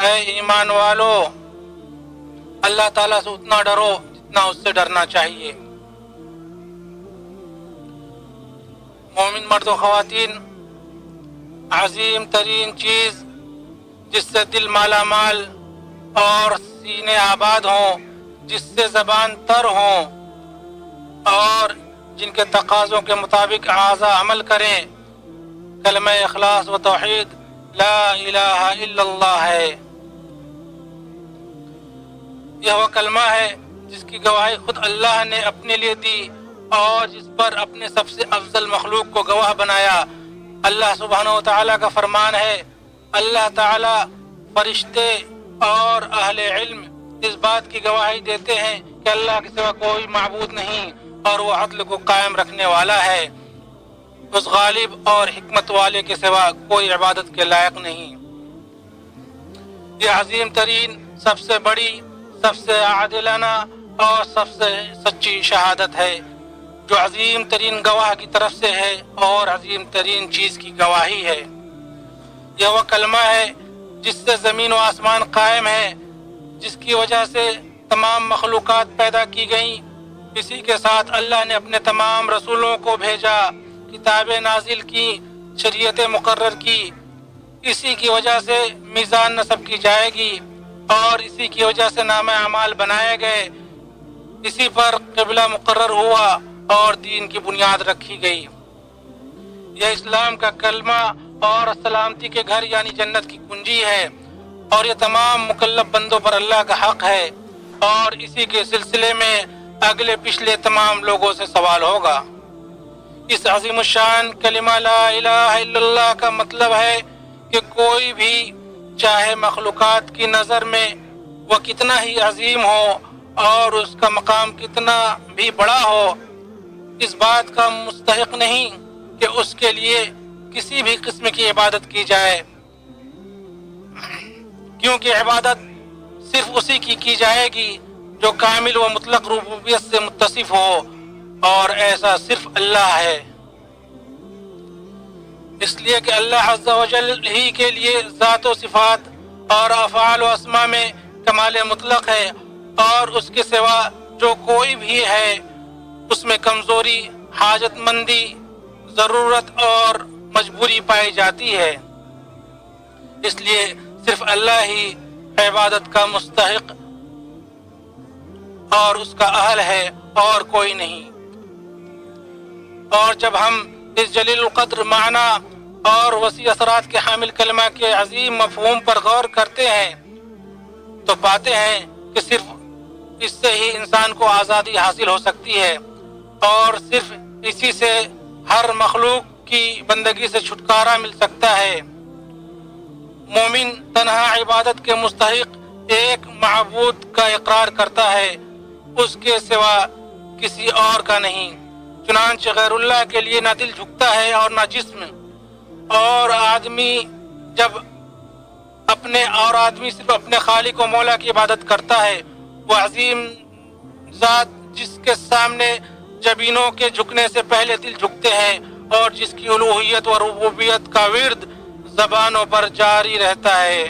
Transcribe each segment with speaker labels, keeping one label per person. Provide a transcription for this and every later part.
Speaker 1: اے ایمان والو، اللہ تعالیٰ سے اتنا ڈرو جتنا اس سے ڈرنا چاہیے۔ مومن مرد و خواتین، عظیم ترین چیز جس سے دل مالا مال اور سینے آباد ہوں، جس سے زبان تر ہوں اور جن کے تقاضوں کے مطابق اعضاء عمل کریں، کلمہ اخلاص و توحید لا الہ الا اللہ ہے۔ یہ وہ کلمہ ہے جس کی گواہی خود اللہ نے اپنے لیے دی اور جس پر اپنے سب سے افضل مخلوق کو گواہ بنایا۔ اللہ سبحانہ و تعالیٰ کا فرمان ہے، اللہ تعالیٰ، فرشتے اور اہل علم اس بات کی گواہی دیتے ہیں کہ اللہ کے سوا کوئی معبود نہیں اور وہ عدل کو قائم رکھنے والا ہے، اس غالب اور حکمت والے کے سوا کوئی عبادت کے لائق نہیں۔ یہ عظیم ترین، سب سے بڑی، سب سے عادلانہ اور سب سے سچی شہادت ہے جو عظیم ترین گواہ کی طرف سے ہے اور عظیم ترین چیز کی گواہی ہے۔ یہ وہ کلمہ ہے جس سے زمین و آسمان قائم ہے، جس کی وجہ سے تمام مخلوقات پیدا کی گئیں۔ اسی کے ساتھ اللہ نے اپنے تمام رسولوں کو بھیجا، کتابیں نازل کی، شریعت مقرر کی۔ اسی کی وجہ سے میزان نصب کی جائے گی اور اسی کی وجہ سے نامہ اعمال بنائے گئے۔ اسی پر قبلہ مقرر ہوا اور دین کی بنیاد رکھی گئی۔ یہ اسلام کا کلمہ اور سلامتی کے گھر یعنی جنت کی کنجی ہے اور یہ تمام مکلف بندوں پر اللہ کا حق ہے، اور اسی کے سلسلے میں اگلے پچھلے تمام لوگوں سے سوال ہوگا۔ اس عظیم الشان کلمہ لا الہ الا اللہ کا مطلب ہے کہ کوئی بھی، چاہے مخلوقات کی نظر میں وہ کتنا ہی عظیم ہو اور اس کا مقام کتنا بھی بڑا ہو، اس بات کا مستحق نہیں کہ اس کے لیے کسی بھی قسم کی عبادت کی جائے، کیونکہ عبادت صرف اسی کی جائے گی جو کامل و مطلق ربوبیت سے متصف ہو، اور ایسا صرف اللہ ہے۔ اس لیے کہ اللہ عز و جل ہی کے لیے ذات و صفات اور افعال و اسماء میں کمال مطلق ہے، اور اس کے سوا جو کوئی بھی ہے اس میں کمزوری، حاجت مندی، ضرورت اور مجبوری پائی جاتی ہے۔ اس لیے صرف اللہ ہی عبادت کا مستحق اور اس کا اہل ہے اور کوئی نہیں۔ اور جب ہم اس جلیل القدر معنی اور وسیع اثرات کے حامل کلمہ کے عظیم مفہوم پر غور کرتے ہیں تو پاتے ہیں کہ صرف اس سے ہی انسان کو آزادی حاصل ہو سکتی ہے، اور صرف اسی سے ہر مخلوق کی بندگی سے چھٹکارا مل سکتا ہے۔ مومن تنہا عبادت کے مستحق ایک معبود کا اقرار کرتا ہے، اس کے سوا کسی اور کا نہیں۔ چنانچہ غیر اللہ کے لیے نہ دل جھکتا ہے اور نہ جسم، اور آدمی صرف اپنے خالق و مولا کی عبادت کرتا ہے، وہ عظیم ذات جس کے سامنے جبینوں کے جھکنے سے پہلے دل جھکتے ہیں اور جس کی الوہیت و ربوبیت کا ورد زبانوں پر جاری رہتا ہے۔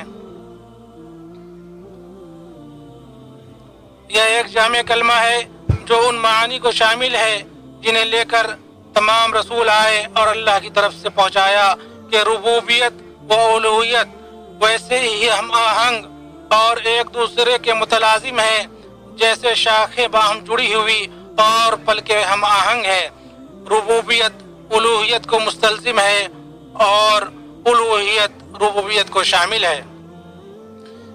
Speaker 1: یہ ایک جامع کلمہ ہے جو ان معانی کو شامل ہے جنہیں لے کر تمام رسول آئے اور اللہ کی طرف سے پہنچایا کہ ربوبیت و الوہیت ویسے ہی ہم آہنگ اور ایک دوسرے کے متلازم ہیں جیسے شاخیں باہم جڑی ہوئی اور پلکیں ہم آہنگ ہیں۔ ربوبیت الوہیت کو مستلزم ہے اور الوہیت ربوبیت کو شامل ہے۔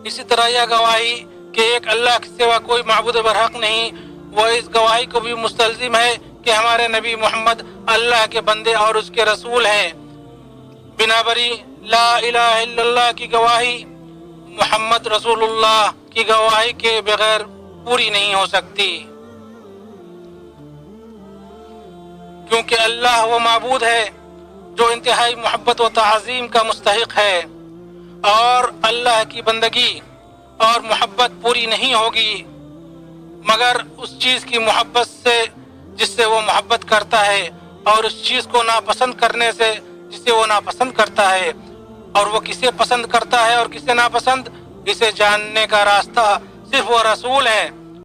Speaker 1: اسی طرح یہ گواہی کہ ایک اللہ کے سوا کوئی معبود برحق نہیں، وہ اس گواہی کو بھی مستلزم ہے کہ ہمارے نبی محمد اللہ کے بندے اور اس کے رسول ہیں۔ بنابری لا الہ الا اللہ کی گواہی محمد رسول اللہ کی گواہی کے بغیر پوری نہیں ہو سکتی، کیونکہ اللہ وہ معبود ہے جو انتہائی محبت و تعظیم کا مستحق ہے، اور اللہ کی بندگی اور محبت پوری نہیں ہوگی مگر اس چیز کی محبت سے جس سے وہ محبت کرتا ہے، اور اس چیز کو ناپسند کرنے سے جسے وہ ناپسند کرتا ہے، اور وہ کسے پسند کرتا ہے اور کسے ناپسند اسے جاننے کا راستہ صرف وہ رسول ہیں